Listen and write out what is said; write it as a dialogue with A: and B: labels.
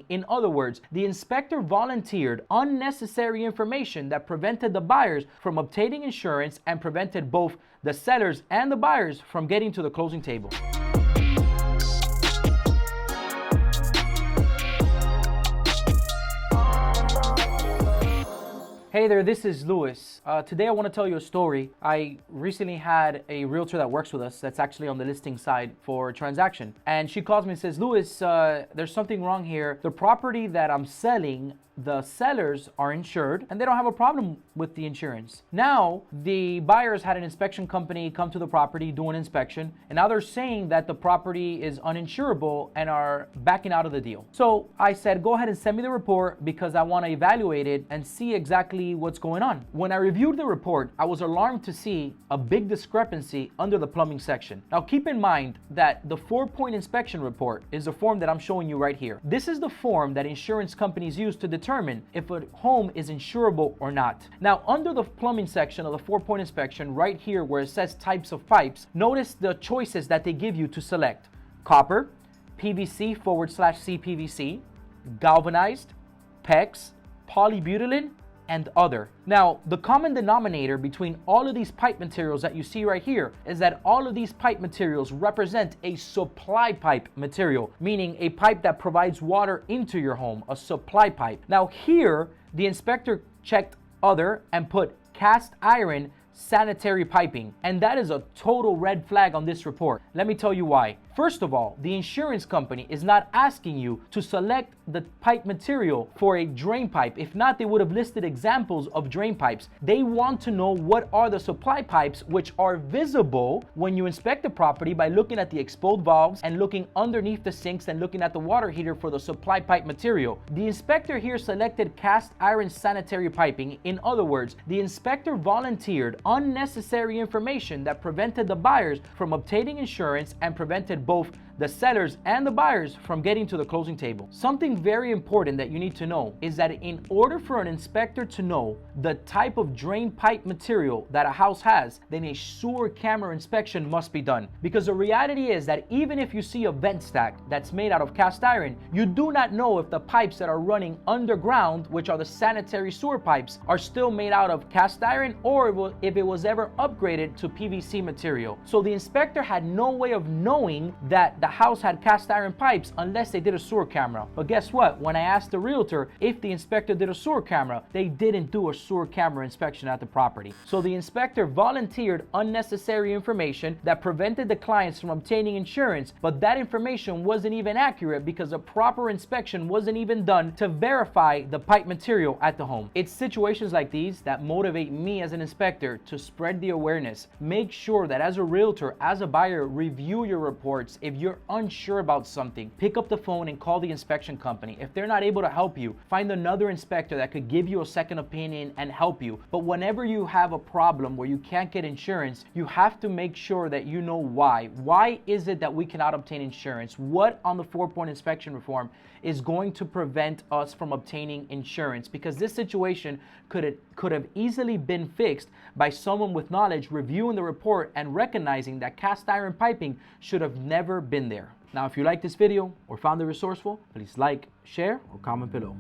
A: In other words, the inspector volunteered unnecessary information that prevented the buyers from obtaining insurance and prevented both the sellers and the buyers from getting to the closing table. Hey there, this is Louis. Today I want to tell you a story. I recently had a realtor that works with us that's actually on the listing side for a transaction. And she calls me and says, Louis, there's something wrong here. The property that I'm selling, the sellers are insured and they don't have a problem with the insurance. Now, the buyers had an inspection company come to the property, do an inspection, and now they're saying that the property is uninsurable and are backing out of the deal. So I said, go ahead and send me the report because I want to evaluate it and see exactly what's going on. When I reviewed the report, I was alarmed to see a big discrepancy under the plumbing section. Now keep in mind that the 4-point inspection report is the form that I'm showing you right here. This is the form that insurance companies use to determine if a home is insurable or not. Now, under the plumbing section of the 4-point inspection, right here where it says types of pipes, notice the choices that they give you to select: copper, PVC/CPVC, galvanized, PEX, polybutylene, and other. Now, the common denominator between all of these pipe materials that you see right here is that all of these pipe materials represent a supply pipe material, meaning a pipe that provides water into your home, a supply pipe. Now here, the inspector checked other and put cast iron sanitary piping, and that is a total red flag on this report. Let me tell you why. First of all, the insurance company is not asking you to select the pipe material for a drain pipe. If not, they would have listed examples of drain pipes. They want to know what are the supply pipes, which are visible when you inspect the property by looking at the exposed valves and looking underneath the sinks and looking at the water heater for the supply pipe material. The inspector here selected cast iron sanitary piping. In other words, the inspector volunteered unnecessary information that prevented the buyers from obtaining insurance and prevented both the sellers and the buyers from getting to the closing table. Something very important that you need to know is that in order for an inspector to know the type of drain pipe material that a house has, then a sewer camera inspection must be done. Because the reality is that even if you see a vent stack that's made out of cast iron, you do not know if the pipes that are running underground, which are the sanitary sewer pipes, are still made out of cast iron or if it was ever upgraded to PVC material. So the inspector had no way of knowing that the house had cast iron pipes unless they did a sewer camera. But guess what? When I asked the realtor if the inspector did a sewer camera, they didn't do a sewer camera inspection at the property. So the inspector volunteered unnecessary information that prevented the clients from obtaining insurance, but that information wasn't even accurate because a proper inspection wasn't even done to verify the pipe material at the home. It's situations like these that motivate me as an inspector to spread the awareness. Make sure that as a realtor, as a buyer, review your reports. If you're unsure about something, pick up the phone and call the inspection company. If they're not able to help you, find another inspector that could give you a second opinion and help you. But whenever you have a problem where you can't get insurance, you have to make sure that you know why. Why is it that we cannot obtain insurance? What on the 4-point inspection reform is going to prevent us from obtaining insurance? Because this situation could have easily been fixed by someone with knowledge reviewing the report and recognizing that cast iron piping should have never been there. Now, if you like this video or found it resourceful, please like, share, or comment below.